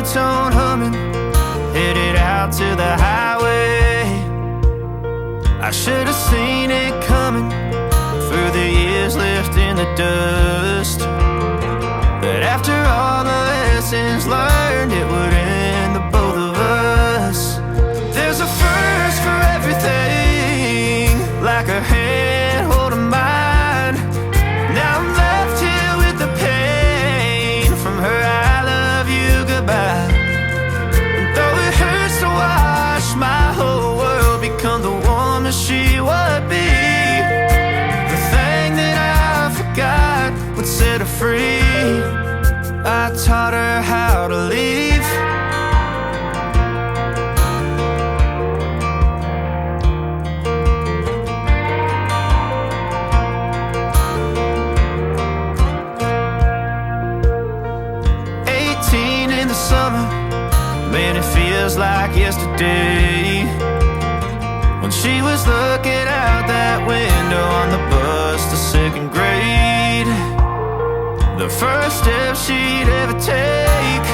ringtone humming, headed out to the highway. I should have seen it coming through the years left in the dust, but after all the lessons learned, it would end the both of us. There's a first for everything, like a hand holding mine. Now I'm left here with the pain from her I love you goodbye. And though it hurts to watch my whole world become the woman she would be, the thing that I forgot would set her free. I taught her how to leave. 18 in the summer, man, it feels like yesterday, when she was looking out that window on the bus to second grade. The first step she'd ever take,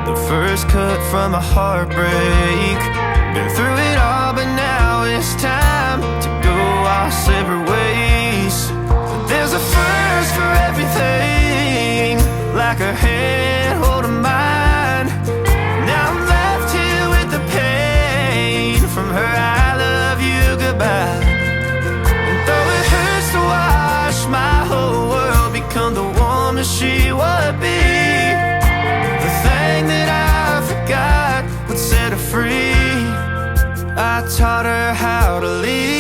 the first cut from a heartbreak. Been through it all, but now it's time to go our separate ways. There's a first for everything, like her hand holding mine. Now I'm left here with the pain from her I love you goodbye. And though it hurts to watch my whole world become the woman she would be, the thing that I forgot would set her free. I taught her how to leave.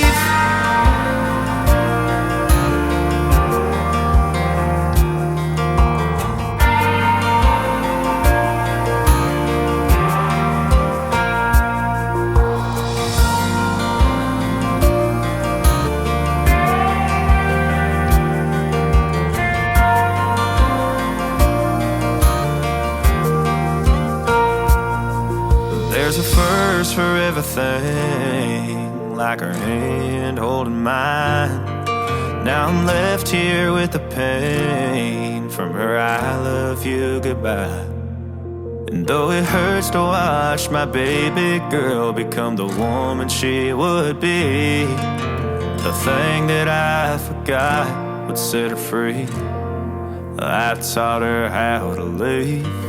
There's a first for everything, like her hand holding mine. Now I'm left here with the pain from her I love you goodbye. And though it hurts to watch my baby girl become the woman she would be, the thing that I forgot would set her free. I taught her how to leave.